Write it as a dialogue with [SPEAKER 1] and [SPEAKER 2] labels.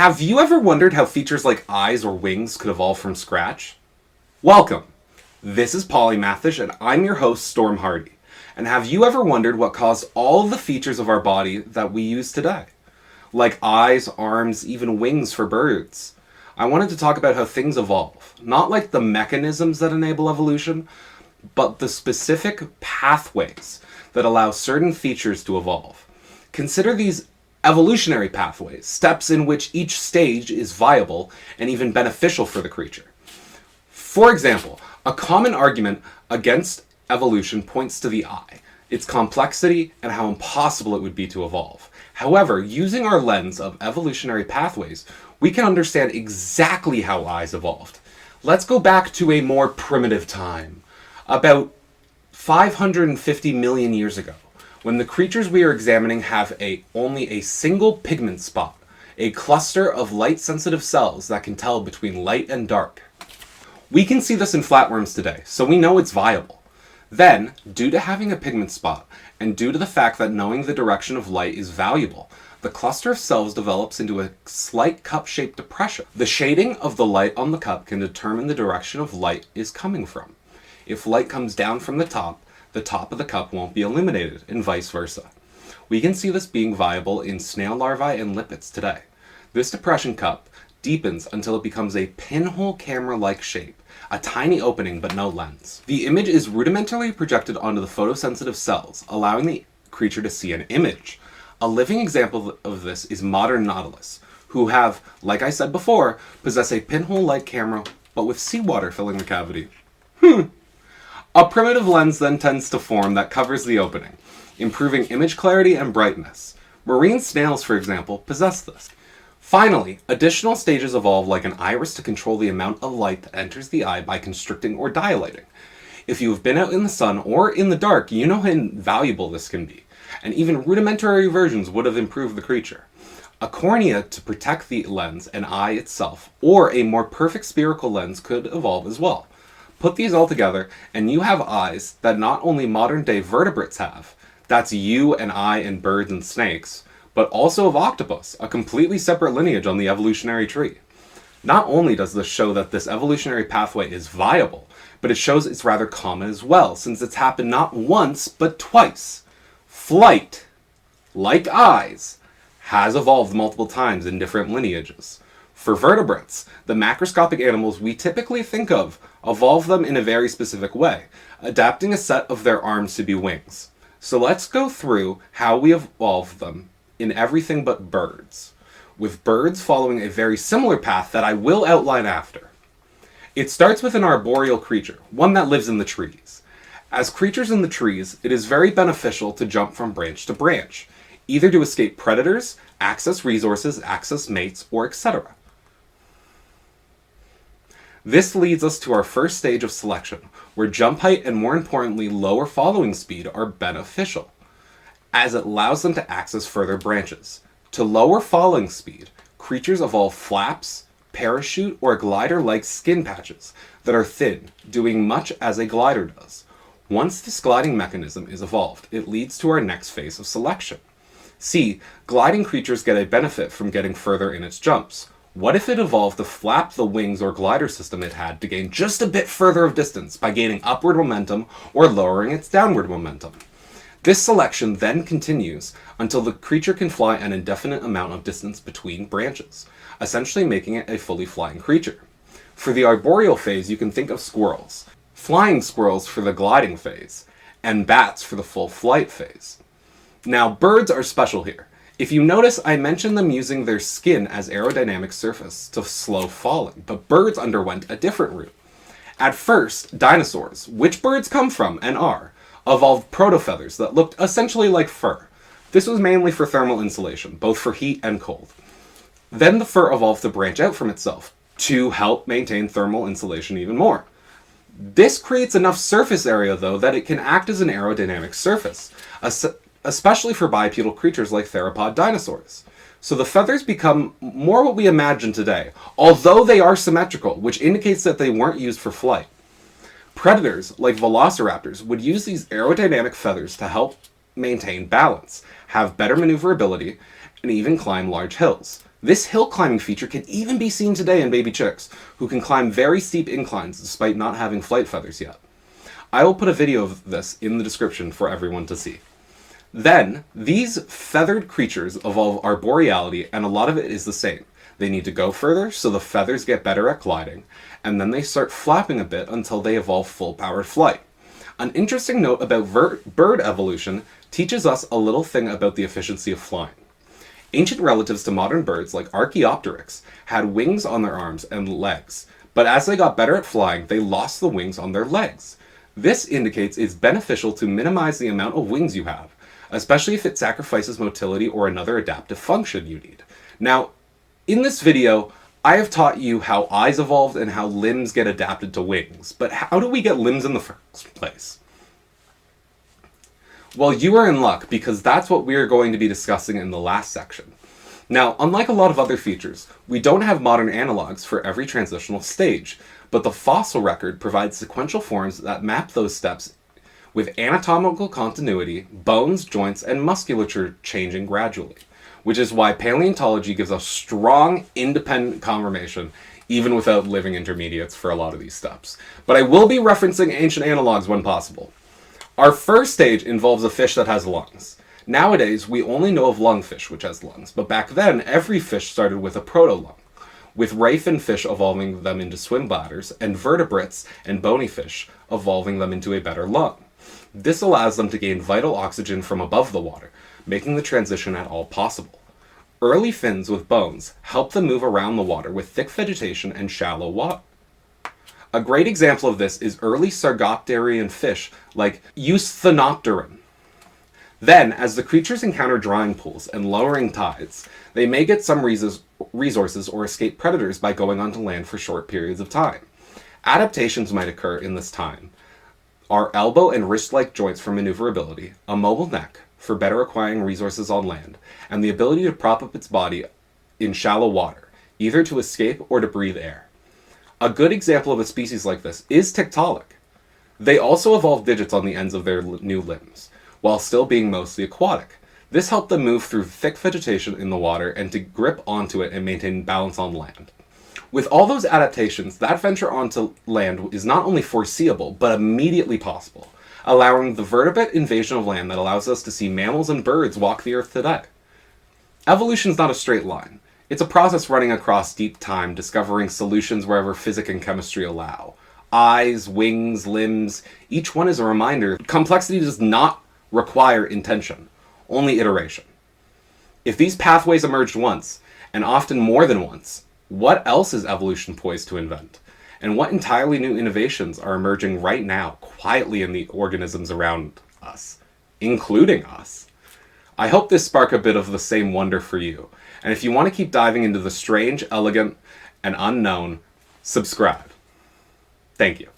[SPEAKER 1] Have you ever wondered how features like eyes or wings could evolve from scratch? Welcome! This is Polymathish and I'm your host, Storm Hardy. And have you ever wondered what caused all of the features of our body that we use today? Like eyes, arms, even wings for birds. I wanted to talk about how things evolve. Not like the mechanisms that enable evolution, but the specific pathways that allow certain features to evolve. Consider these evolutionary pathways, steps in which each stage is viable and even beneficial for the creature. For example, a common argument against evolution points to the eye, its complexity, and how impossible it would be to evolve. However, using our lens of evolutionary pathways, we can understand exactly how eyes evolved. Let's go back to a more primitive time, about 550 million years ago, when the creatures we are examining have only a single pigment spot, a cluster of light-sensitive cells that can tell between light and dark. We can see this in flatworms today, so we know it's viable. Then, due to having a pigment spot, and due to the fact that knowing the direction of light is valuable, the cluster of cells develops into a slight cup-shaped depression. The shading of the light on the cup can determine the direction of light is coming from. If light comes down from the top of the cup won't be illuminated, and vice versa. We can see this being viable in snail larvae and limpets today. This depression cup deepens until it becomes a pinhole camera-like shape, a tiny opening but no lens. The image is rudimentarily projected onto the photosensitive cells, allowing the creature to see an image. A living example of this is modern nautilus, who have, like I said before, possess a pinhole-like camera but with seawater filling the cavity. A primitive lens then tends to form that covers the opening, improving image clarity and brightness. Marine snails, for example, possess this. Finally, additional stages evolve like an iris to control the amount of light that enters the eye by constricting or dilating. If you have been out in the sun or in the dark, you know how invaluable this can be, and even rudimentary versions would have improved the creature. A cornea to protect the lens and eye itself, or a more perfect spherical lens could evolve as well. Put these all together, and you have eyes that not only modern-day vertebrates have, that's you and I and birds and snakes, but also of octopus, a completely separate lineage on the evolutionary tree. Not only does this show that this evolutionary pathway is viable, but it shows it's rather common as well, since it's happened not once, but twice. Flight, like eyes, has evolved multiple times in different lineages. For vertebrates, the macroscopic animals we typically think of evolve them in a very specific way, adapting a set of their arms to be wings. So let's go through how we evolved them in everything but birds, with birds following a very similar path that I will outline after. It starts with an arboreal creature, one that lives in the trees. As creatures in the trees, it is very beneficial to jump from branch to branch, either to escape predators, access resources, access mates, or etc. This leads us to our first stage of selection, where jump height and more importantly lower following speed are beneficial, as it allows them to access further branches. To lower falling speed, creatures evolve flaps, parachute, or glider-like skin patches that are thin, doing much as a glider does. Once this gliding mechanism is evolved, it leads to our next phase of selection. See, gliding creatures get a benefit from getting further in its jumps. What if it evolved to flap the wings or glider system it had to gain just a bit further of distance by gaining upward momentum or lowering its downward momentum? This selection then continues until the creature can fly an indefinite amount of distance between branches, essentially making it a fully flying creature. For the arboreal phase, you can think of squirrels, flying squirrels for the gliding phase, and bats for the full flight phase. Now, birds are special here. If you notice, I mentioned them using their skin as aerodynamic surface to slow falling, but birds underwent a different route. At first, dinosaurs, which birds come from and are, evolved protofeathers that looked essentially like fur. This was mainly for thermal insulation, both for heat and cold. Then the fur evolved to branch out from itself to help maintain thermal insulation even more. This creates enough surface area, though, that it can act as an aerodynamic surface, especially for bipedal creatures like theropod dinosaurs. So the feathers become more what we imagine today, although they are symmetrical, which indicates that they weren't used for flight. Predators, like velociraptors, would use these aerodynamic feathers to help maintain balance, have better maneuverability, and even climb large hills. This hill climbing feature can even be seen today in baby chicks, who can climb very steep inclines despite not having flight feathers yet. I will put a video of this in the description for everyone to see. Then, these feathered creatures evolve arboreality, and a lot of it is the same. They need to go further, so the feathers get better at gliding, and then they start flapping a bit until they evolve full-powered flight. An interesting note about bird evolution teaches us a little thing about the efficiency of flying. Ancient relatives to modern birds, like Archaeopteryx, had wings on their arms and legs, but as they got better at flying, they lost the wings on their legs. This indicates it's beneficial to minimize the amount of wings you have, especially if it sacrifices motility or another adaptive function you need. Now, in this video, I have taught you how eyes evolved and how limbs get adapted to wings, but how do we get limbs in the first place? Well, you are in luck, because that's what we are going to be discussing in the last section. Now, unlike a lot of other features, we don't have modern analogs for every transitional stage, but the fossil record provides sequential forms that map those steps with anatomical continuity, bones, joints, and musculature changing gradually, which is why paleontology gives us strong, independent confirmation, even without living intermediates for a lot of these steps. But I will be referencing ancient analogs when possible. Our first stage involves a fish that has lungs. Nowadays, we only know of lungfish, which has lungs, but back then, every fish started with a proto-lung, with ray fin fish evolving them into swim bladders, and vertebrates and bony fish evolving them into a better lung. This allows them to gain vital oxygen from above the water, making the transition at all possible. Early fins with bones help them move around the water with thick vegetation and shallow water. A great example of this is early Sargopterian fish like Eusthenopteran. Then, as the creatures encounter drying pools and lowering tides, they may get some resources or escape predators by going onto land for short periods of time. Adaptations might occur in this time are elbow and wrist-like joints for maneuverability, a mobile neck for better acquiring resources on land, and the ability to prop up its body in shallow water, either to escape or to breathe air. A good example of a species like this is Tiktaalik. They also evolved digits on the ends of their new limbs, while still being mostly aquatic. This helped them move through thick vegetation in the water and to grip onto it and maintain balance on land. With all those adaptations, that venture onto land is not only foreseeable, but immediately possible, allowing the vertebrate invasion of land that allows us to see mammals and birds walk the earth today. Evolution is not a straight line. It's a process running across deep time, discovering solutions wherever physics and chemistry allow. Eyes, wings, limbs, each one is a reminder. Complexity does not require intention, only iteration. If these pathways emerged once, and often more than once, what else is evolution poised to invent? And what entirely new innovations are emerging right now, quietly in the organisms around us, including us? I hope this sparked a bit of the same wonder for you. And if you want to keep diving into the strange, elegant, and unknown, subscribe. Thank you.